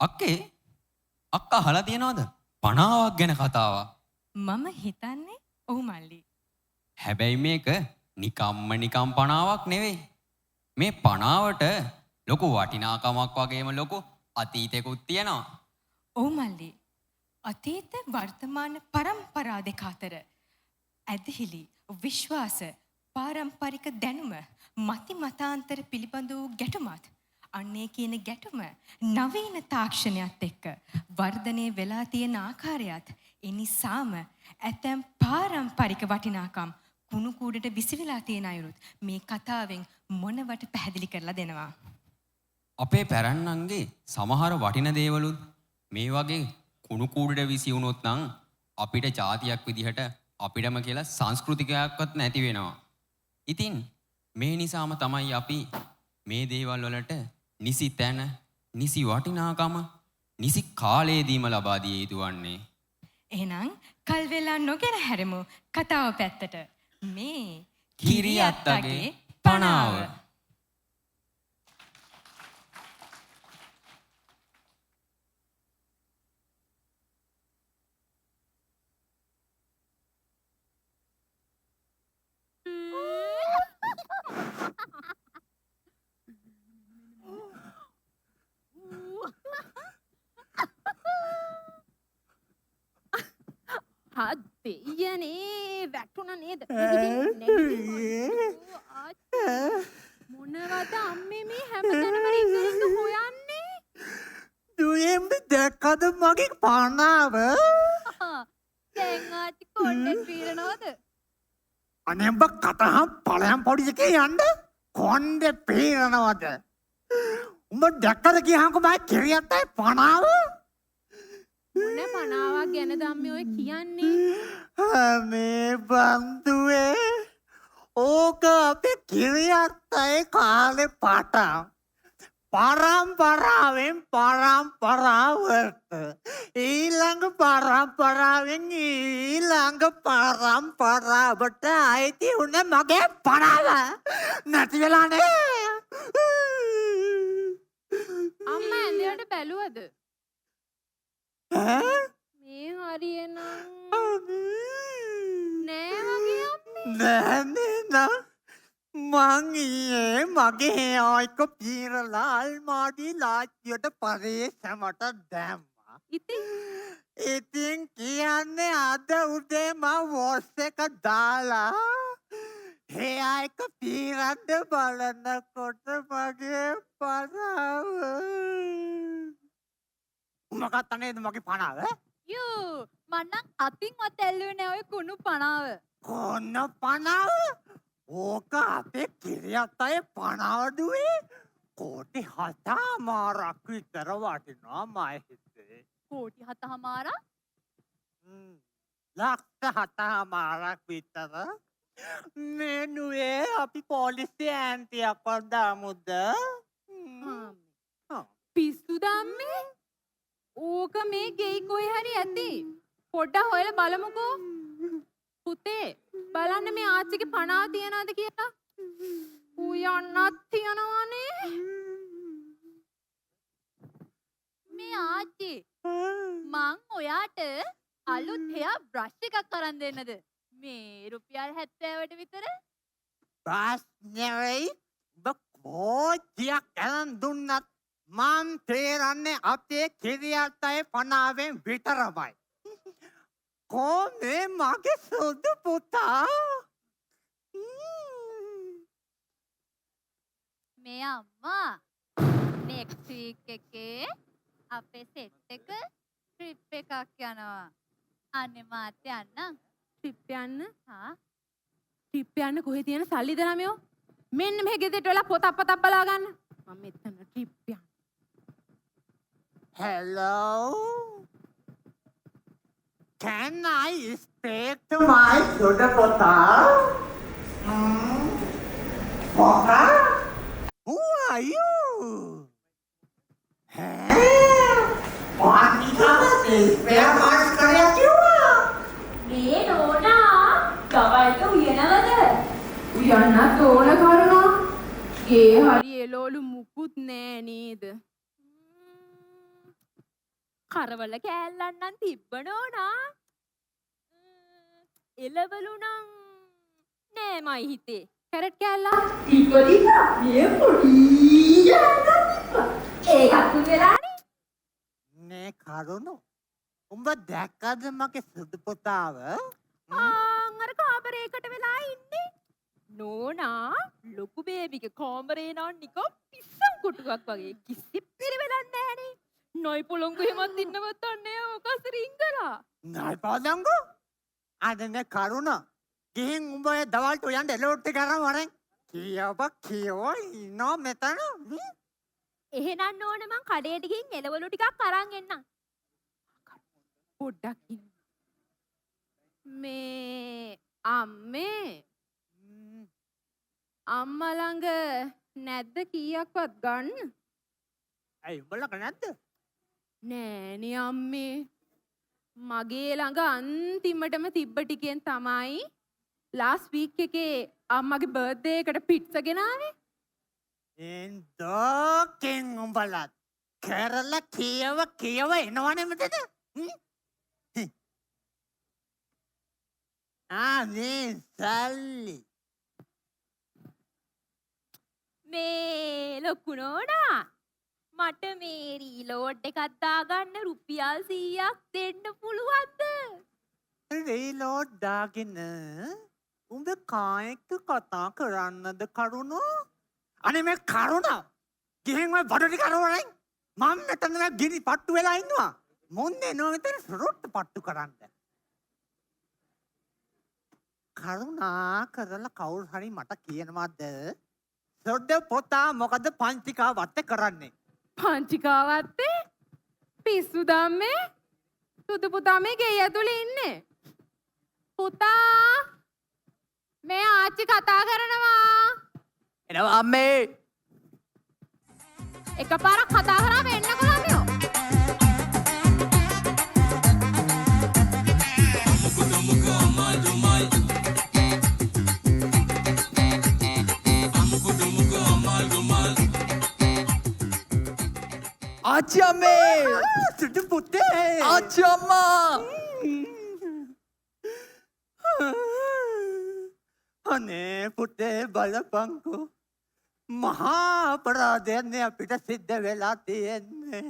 අක්කේ අක්කා අහලා තියනවද? පණාවක් ගැන කතාවක්. මම හිතන්නේ ඔව් මල්ලි. හැබැයි මේක නිකම් පණාවක් නෙවෙයි. මේ පණාවට ලොකු වටිනාකමක් වගේම ලොකු අතීතයකුත් තියෙනවා. ඔව් මල්ලි. අතීත වර්තමාන පරම්පරා දෙක අතර ඇදහිලි විශ්වාස පාරම්පරික දැනුම මති මතාන්තර පිළිබඳ වූ ගැටුමත් අන්නේ කියන ගැටුම නවීන තාක්ෂණයත් එක්ක වර්ධනය වෙලා තියෙන ආකාරයත් එනිසාම ඇතැම් පාරම්පරික වටිනාකම් කුණු කූඩට විසිවිලා තියෙන අයුරුත් මේ කතාවෙන් මොනවට පැහැදිලි කරලා දෙනවා. අපේ පැරණන්ගේ සමහර වටින දේවලුත් මේ වගේ කුණු කූඩට විසි වුණොත් නම් අපිට ජාතියක් විදිහට අපිටම කියලා සංස්කෘතිකයක්වත් නැති වෙනවා. ඉතින් මේ නිසාම තමයි අපි මේ දේවල් වලට නිසි තැන, නිසි වටිනාකම, නිසි කාලයේදීම ලබා දිය යුතු වන්නේ. එහෙනම් කල් වෙලා නොගෙන හැරෙමු කතාව පැත්තට. මේ කිරියත්තගේ පණාව. දෙයනේ වැටුණ නේද? මොනවද අම්මේ මේ හැමතැනම රිංග හොයන්නේ? දුවේම දැක්කද මගේ පණාව? දැන් ආච්චි කොණ්ඩේ පීරනවද? අනේ උඹ කතා පළයන් පොඩි එකේ යන්න කොණ්ඩේ පීරනවද? උඹ දැක්කද කියහන්කෝ මගේ කිරියත්තේ පණාව? මොන පණාවක් ගැනද අම්මේ ඔය කියන්නේ? මේ බන්දුවේ ඕක අපේ කිරියත්තේ කාලේ පටන් පරම්පරාවෙන් පරම්පරාවට ඊළඟ පරම්පරාවෙන් ඊළඟ පරම්පරාවට අයිති උනේ මගේ පණාව නැති වෙලානේ. අම්මා ඇඳයට බැලුවද? මේ හරියනම් නෑ වගේ අම්මේ. නෑ මං ඊයේ මගේ ආයික පීරලා අල්මාඩි ලාච්චියට පරේසමට දැම්මා. ඉතින් කියන්නේ අද උදේ මම වොස් එක දාලා ඒ ආයික පීරන්න බලනකොට මගේ පණාව උමකට නේද මගේ පණාව? යෝ මන්නම් අතින්වත් ඇල්ලුවේ නෑ ඔය කුණු පණාව. කොන්න පණාව? ඕක අපේ කිරියත්තේ පණාව දුවේ කෝටි 7මාරක් විතර වටිනවා මම හිතේ. කෝටි 7මාරක්? ලක්ෂ 7මාරක් විතර. මෙනුවේ අපි පොලිසිය ඇන්තියක් දාමුද? පිස්සු දම්මේ? ඕක මේ ගෙයි කොයි හරි ඇති. පොඩ්ඩක් හොයලා බලමුකෝ. පුතේ බලන්න මේ ආච්චිගේ පණාව තියනවද කියලා. උයන්නත් තියනවනේ. මේ ආච්චි මං ඔයාට අලුත් හෙයා බ්‍රෂ් එකක් අරන් දෙන්නද? මේ රුපියල් 70ට විතර. බස් නෙවෙයි බකෝටියක් අරන් දුන්නත් මං තේරන්නේ අපේ කිරියත්තේ පණාවෙන් විතරමයි. කොහේ මගේ සුදු පුතා? මේ අම්මා next week එකේ අපේ සෙට් එක ට්‍රිප් එකක් යනවා. අනේ මාත් යන්නම්. ට්‍රිප් යන්න? ට්‍රිප් යන්න කොහෙද තියෙන සල්ලිද ළමයෝ? මෙන්න මේ ගෙදරට වෙලා පොතක් බලා ගන්න. මම මෙතන ට්‍රිප් යන්න. Hello? Can I speak to my sugar pota? Pota? Who are you? What is where my මේ නෝනා කවයික උයනවද? උයන්නත් ඕන කරුණා. ගේ හරි එලෝලු මුකුත් නෑ නේද? කරවල කෑල්ලක් නම් තිබ්බනෝ නා. එළවලු නම් නෑ මයි හිතේ. කැරට් කෑල්ලක් තිබ්බදිනා මේ පොඩි ඒකත් වෙලානේ. නේ කරුණු උඹ දැක්කද මගේ සුදු පුතාව? අර කාමරේකට වෙලා ඉන්නේ. නෝනා ලොකු බේබිගේ කාමරේ නම් නිකන් පිස්සන් කොටුවක් වගේ කිසි පිළිවෙලක් නැහනේ. නොයි පොළොංගු එහෙමත් ඉන්නවත් නැහැ ඔකස් රිංගලා. නයි පාදංගෝ අදනේ කරුණ ගිහින් උඹ ඒ දවල්ට යන්න එලෝට් එක කරන් වරෙන් කියෝ ඉන්නෝ මෙතන. එහෙනම් නෝන මං කඩේට ගිහින් එළවලු ටිකක් අරන් එන්නම්. පොඩ්ඩක් ඉන්න. මේ අම්මේ අම්මා ළඟ නැද්ද කීයක්වත් ගන්න? ඇයි උඹලක නැද්ද? නෑනේ අම්මේ. මගේ ළඟ අන්තිමටම තිබ්බ ටිකෙන් තමයි ලාස්ට් වීක් එකේ අම්මගේ බර්ත්ඩේ එකට පිට්සා ගෙනාවේ. එන්දෝකෙන් උඹලත් කරලා කියව එනවනේ මෙතන. මේ සල්ලි මේ ලොකු නෝනා මට මේ රීලෝඩ් එකක් දාගන්න රුපියල් 100ක් දෙන්න පුළුවන්ද? රීලෝඩ් දාගෙන උඹ කායෙක්ට කතා කරන්නද කරුණු? අනේ මේ කරුණ ගිහින් ඔය බඩ ටික අරවරෙන් මම මෙතන ගිනි පට්ටු වෙලා ඉන්නවා. මොන්නේ නෝ මෙතන රොට්ට පට්ටු කරන්න. කරුණා කරලා කවුරු හරි මට කියනවාද සොඩ පොතා මොකද පංචිකා වත්තේ කරන්නේ? පංචිකාවත්තේ පිස්සු දම්මේ සුදු පුතා මේ ගෙය ඇතුලේ ඉන්නේ. පුතා මේ ආච්චි කතා කරනවා. එනවා අම්මේ. එකපාරක් කතා කරාම එන්නකො ළමයෝ. ආච්චි අම්මේ. සුදු පුතේ. ආච්චි අම්මා. අනේ පුතේ බලපංකෝ මහා අපරාධයක් අපිට සිද්ධ වෙලා තියෙන්නේ.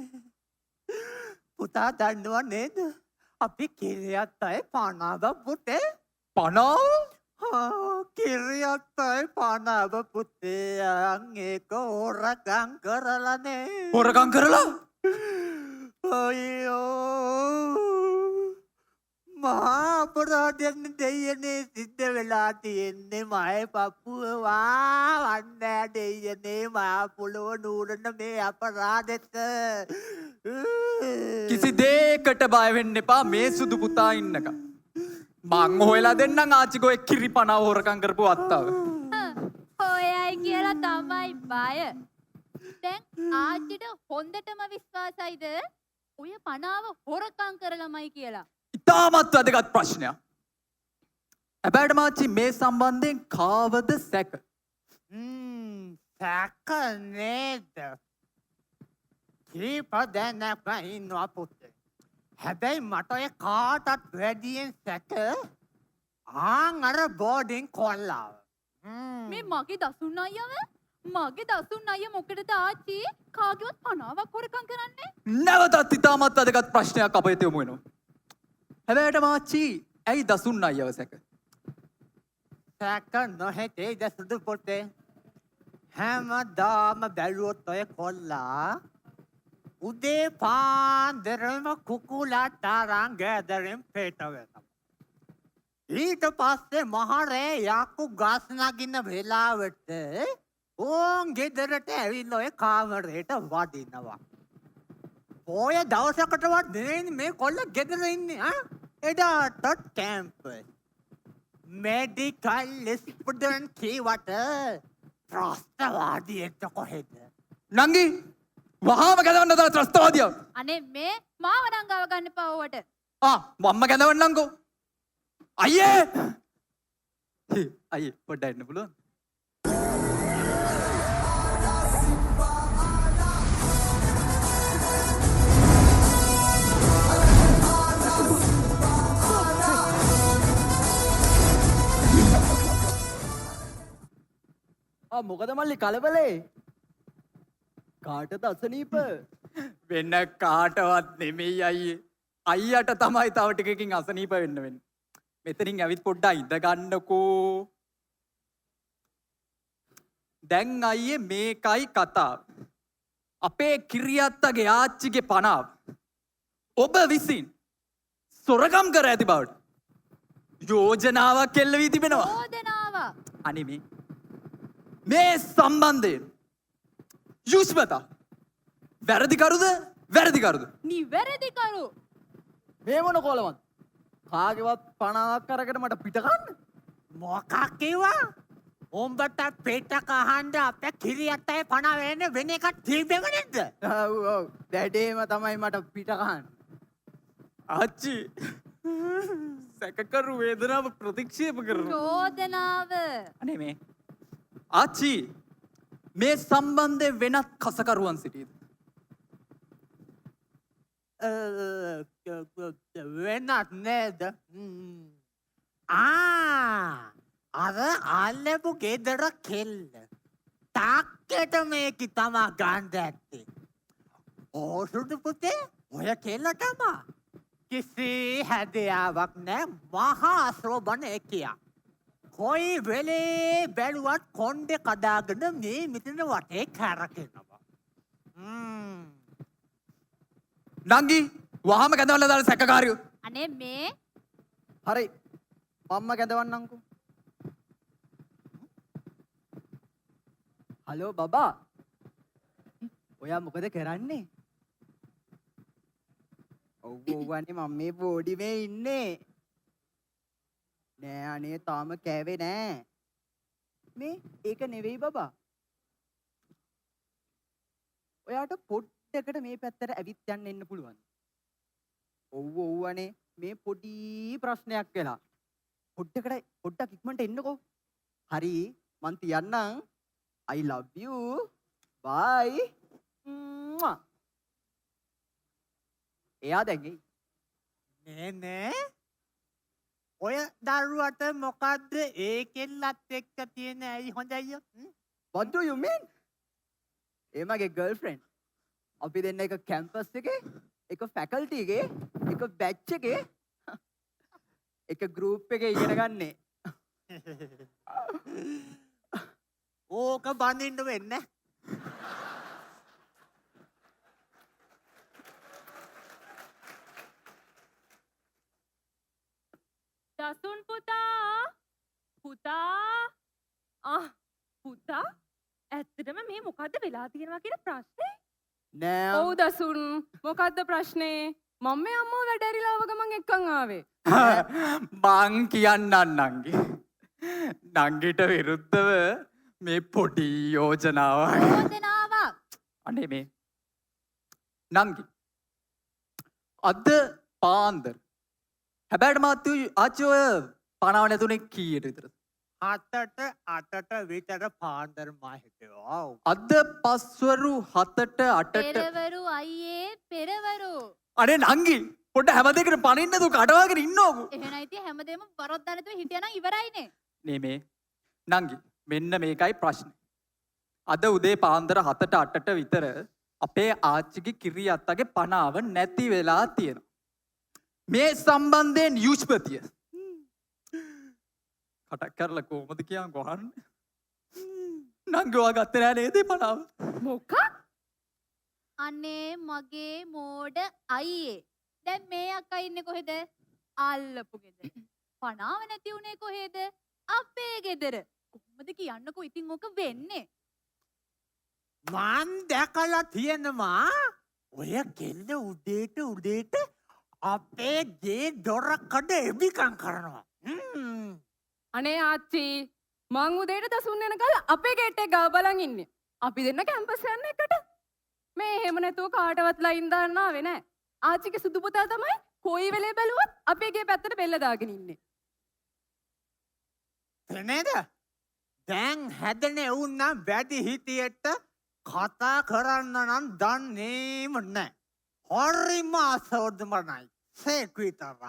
පුතා දන්නව නේද? අපි කිරියත් අය පනාව පුතේ. පනාව? කිරියත් අය පනාව පුතේ. ඒක හොරකම් කරලානේ. හොරකම් කරලා? අයියෝ මහා අපරාධයක් දෙයනේ සිද්ධ වෙලා තියෙන්නේ. මයි පපුව වන්නේ දෙයනේ මා පොළොව නූරන මේ අපරාධෙට. කිසි දෙයකට බය වෙන්න එපා මේ සුදු පුතා ඉන්නකම්. මං හොයලා දෙන්නම් ආච්චිගෝ එක් කිරි පනාව හොරකම් කරපු අත්තව. හොයයි කියලා තමයි බය. දැන් ආච්චිට හොඳටම විශ්වාසයිද ඔය පනාව හොරකම් කරලමයි කියලා? ඉතාමත් වැදගත් ප්‍රශ්නයක්. හැබැයි මාච්චි මේ සම්බන්ධයෙන් කාවද සැක? සැක නේද? කීපදෙනෙක් ඉන්නවා පුතේ. හැබැයි මට ඔය කාටත් වැඩියෙන් සැක අර බෝඩින් කොල්ලාව. මේ මගේ දසුන් අයියව? මගේ දසුන් අයියා මොකටද ආච්චි කාගේවත් පනාවක් හොරකම් කරන්නේ? නැවතත් ඉතාමත් වැදගත් ප්‍රශ්නයක් අප වෙත යොමු වෙනවා. හැබැයි මාච්චි ඇයි දසුන් අයියව සැක? සැක නොහැටේද සුදු පුතේ? හැමදාම බැලුවොත් ඔය කොල්ලා උදේ පාන්දරම කුකුලාට අරන් ගෙදරින් පිට වෙනවා. ඊට පස්සේ මහරේ යකු ගස් නගින වෙලාවට ඕන් ගෙදරට ඇවිල්ලා ඔය කාමරේට වඩිනවා. පොය දවසකටවත් නෙවෙයි මේ කොල්ල ගෙදර ඉන්නේ. එදාට කැම්පස් මෙඩිකල් ස්ටුඩන්ට් කීවට ත්‍රස්තවාදියෙක් කොහෙද? නංගි වහාම ගැදවන්න දාලා ත්‍රස්තවාදියා. අනේ මේ මාව නම් ගව ගන්න එපා ඕවට. මම්ම ගැදවන්නම්කෝ. අයියේ. අයියේ පොඩ්ඩක් එන්න පුළුවන්? මොකද මල්ලි කලබලේ කාටද අසනීප වෙන කාටවත් නෙමෙයි අයියේ. අයියට තමයි තව ටිකකින් අසනීප වෙන්න වෙන්නේ. මෙතනින් ඇවිත් පොඩ්ඩක් ඉඳ ගන්නකෝ. දැන් අයියේ මේකයි කතාව. අපේ කිරියත්තගේ ආච්චිගේ පනාව ඔබ විසින් සොරකම් කර ඇති බවට යෝජනාවක් එල්ල වී තිබෙනවා. චෝදනාවක්. අනේ මේ සම්බන්ධයෙන් යුෂ්මතා වැරදිකරුද? නිවැරදිකරු. මේ මොන කොලමත් කාගෙවත් පනාවක් අරගෙන මට පිට කන්න මොකක් කිව්වා? උඹට පිටක අහන්න අපේ කිරියත්තේ පණ වෙන්න වෙන එකක් තිබෙව නැද්ද? ඔව් දැඩේම තමයි මට පිට කන්න ආච්චි සැකකරු වේදනාව ප්‍රතික්ෂේප කරනවා. චෝදනාව. අනේ මේ ආච්චි මේ සම්බන්ධයෙන් වෙනත් කසකරුවන් සිටීද? වෙනත් නේද? අර අල්ලපු ගෙදර කෙල්ල තාක්කෙට මේකි තමා ගන්ධ ඇත්තේ. ඕසුදු පුතේ ඔය කෙල්ල තමා. කිසි හැදයාවක් නෑ මහා ශ්‍රෝබන එකියා. කොයි වෙලේ බැලුවත් කොන්්ඩෙ කදාගෙන මේ මිතින වටේ කැරකෙනවා. නංගි වහම කැඳවන්න දාලා සැකකාරයෝ. අනේ මේ හරි මම්ම කැඳවන්නම්කෝ හලෝ බබා ඔයා මොකද කරන්නේ ඔව්වනේ මම මේ බෝඩි මේ ඉන්නේ නෑ අනේ තාම කෑවේ නෑ මේ ඒක නෙවෙයි බබා ඔයාට පොඩ්ඩකට මේ පැත්තට ඇවිත් යන්න එන්න පුළුවන් ඔව්වනේ මේ පොඩි ප්‍රශ්නයක් වෙලා පොඩ්ඩක් ඉක්මනට එන්නකෝ හරි මං තියන්නම් I love you bye එයා දැන් එයි නේ ඔය දරුවට මොකද්ද ඒ කෙල්ලත් එක්ක තියෙන ඇයි හොඳ අයියෝ? what do you mean ඒ මගේ girlfriend අපි දෙන්න එක කැම්පස් එකේ එක ෆැකල්ටි එකේ එක බැච් එකේ එක ගෲප් එකේ ඉගෙන ගන්නේ ඕක බඳින්න වෙන්නේ. දසුන් පුතා පුතා ඇත්තටම මේ මොකද්ද වෙලා තියෙනවා කියන ප්‍රශ්නේ නෑ ඔව් දසුන් මොකද්ද ප්‍රශ්නේ මම මේ අම්මව වැඩ ඇරිලාව ගමන් එක්කන් ආවේ මං කියන්නම් නංගි. නංගිට විරුද්ධව මේ පොඩි යෝජනාවක්. චෝදනාවක්. අනේ මේ නංගි අද පාන්දර හැබැයි මාත්තු ආච්චි ඔය පනාව නැතුනේ කීයට විතරද? 7ට විතර පාන්දර මා හිතුවා. අද පස්වරු 7ට 8ට පෙරවරු අයියේ පෙරවරු. අනේ නංගි පොඩ්ඩ හැමදේකට පනින්න දු කඩවාගෙන ඉන්නෝකෝ. එහෙනම් ඉතින් හැමදේම වරද්දා නැතුව හිටියනම් ඉවරයිනේ. මේ නංගි මෙන්න මේකයි ප්‍රශ්නේ. අද උදේ පාන්දර 7ට 8ට විතර අපේ ආච්චිගේ කිරියත්තගේ පනාව නැති වෙලා තියෙනවා. මේ සම්බන්ධයෙන් යුෂ්පතිය කටක් කරලා කොහොමද කියන් ගොහන්නේ? නංගි ඔයා ගත්තේ නෑ නේද පනාව? මොකක් අනේ මගේ මෝඩ අයියේ. දැන් මේ අක්කා ඉන්නේ කොහෙද? අල්ලපු ගෙදර. පනාව නැති උනේ කොහෙද? අපේ ගෙදර. කොහොමද කියන්නකෝ ඉතින් ඕක වෙන්නේ? මන් දැකලා තියෙනවා ඔය කෙල්ල උදේට අපේ ගේ දොරකඩ එබිකම් කරනවා. අනේ ආච්චි මං උදේට දසුන් යනකල් අපේ ගේට් එක ගාව බලන් ඉන්නේ අපි දෙන්න කැම්පස් යන්න එකට මේ එහෙම නැතුව කාටවත් ලයින් දාන්න ආවේ නෑ ආච්චිගේ සුදු පුතා තමයි කොයි වෙලේ බැලුවත් අපේ ගේ පැත්තට බෙල්ල දාගෙන ඉන්නේ නේද? දැන් හැදෙන එවුන් නම් වැඩි හිටියට කතා කරන්න නම් දන්නේම නැහැ. හරිම අසෝර්ධමනයි. සේක් විතරක්.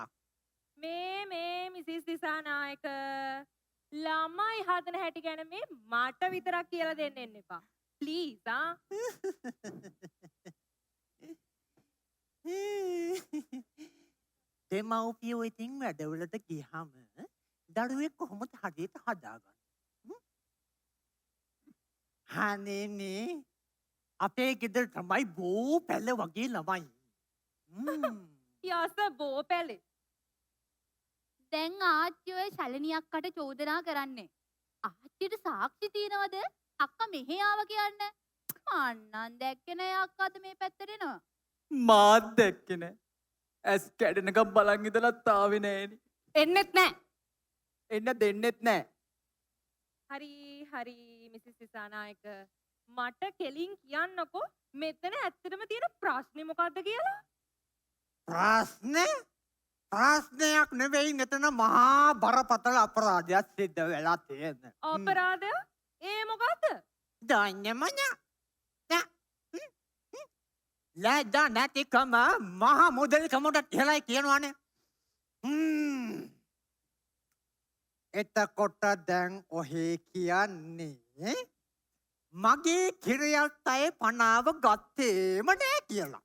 මේ මිසිස් දිසානායක ළමයි හදන හැටි ගැන මේ මට විතරක් කියලා දෙන්න එන්න එපා. ප්ලීස් ආ. දෙමව්පියෝ ඉතින් වැඩවලට ගියහම දරුවෙක් කොහොමද හදියට හදාගන්නේ? හානේනේ අපේ ගෙදර තමයි බෝ පැල වගේ ළමයි. යස බෝපැලේ. දැන් ආච්චි ඔය ශලනියක්කට චෝදනා කරන්නේ. ආච්චිට සාක්ෂි තියනවද? අක්කා මෙහෙ ආව කියන්න. මන්නන් දැක්කේ නෑ අක්කා අද මේ පැත්තට එනවා. මාත් දැක්කේ නෑ. ඇස් කැඩෙනකම් බලන් ඉඳලත් ආවේ නෑනේ. එන්නෙත් නෑ. එන්න දෙන්නෙත් නෑ. හරි මිසිස් දිසානායක මට කෙලින් කියන්නකෝ මෙතන ඇත්තටම තියෙන ප්‍රශ්නේ මොකද්ද කියලා? ප්‍රශ්නයක් නෙවෙයි මෙතන මහා බරපතල අපරාධයක් සිද්ධ වෙලා තියෙන්නේ. අපරාධය? ඒ මොකද්ද? දන්නේම냐? ලැජ්ජා නැතිකම මහා මුදල්කමට ඉහළයි කියනවානේ. එතකොට දැන් ඔහේ කියන්නේ මගේ කිරියත් අය පනාව ගත්තේම නෑ කියලා.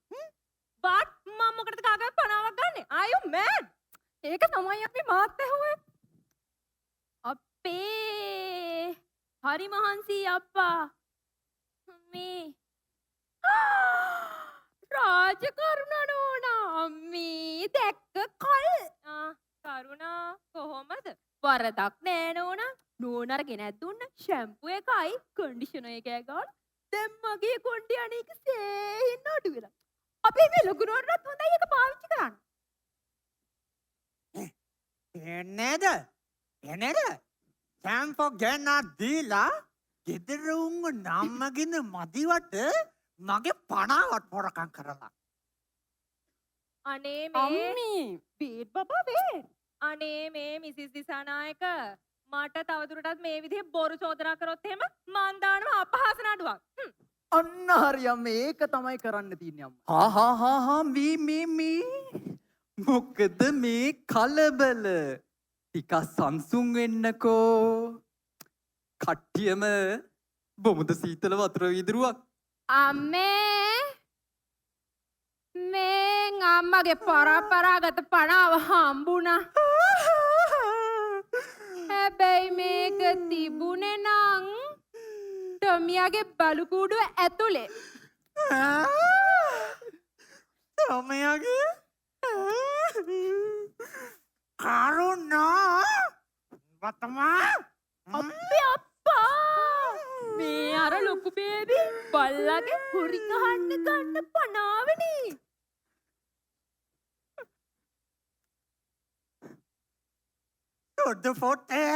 බට් මම මොකටද කාගේ පනාවක් ගන්නෙ? Are you mad? ඒක තමයි අපි මාත් ඇහුවේ. අපේ හරි මහන්සි අප්පා. මේ රාජකරුණා නෝනා අම්මී දැක්ක කල්. කරුණා කොහොමද? වරදක් නෑ නෝනා. නෝනා අරගෙන ඇදුන්න ෂැම්පු එකයි කන්ඩිෂනර් එකයි ගාන. දැන් මගේ කොණ්ඩේ අනේක සේහින් අඩු වෙලා. අපේ මේ ලොකු නෝනටත් හොඳයි ඒක පාවිච්චි කරන්න. එන්නේද? ෂැම්පෝ ගෙන දීලා ගෙදර උන්ව නම්මගෙන මදිවට මගේ පනාවත් පොරකම් කරලා. අනේ මේ බීට් බබා බීට්. අනේ මේ මිසිස් දිසානායක මට තවදුරටත් මේ විදිහේ බොරු චෝදනා කරොත් එහෙම මන් දානවා අපහාස නඩුවක්. අන්න හරි අම්මේ ඒක තමයි කරන්න තියෙන්නේ අම්මා. හා මේ මොකද මේ කලබල? ටිකක් සංසුන් වෙන්නකෝ. කට්ටියම බොමුද සීතල වතුර වීදුරුවක්. අම්මේ මේ අම්මගේ පරම්පරාගත පනාව හම්බුණා. හැබැයි මේක තිබුණේ නං ටොමියාගේ බලුකූඩුව ඇතුලේ. ටොමියාගේ කරුණා වතමා අපේ අප්පා මේ අර ලොකු බේබි බල්ලගේ හුරි ගහන්න ගන්න පනාවනේ. සොද්ද ෆොටේ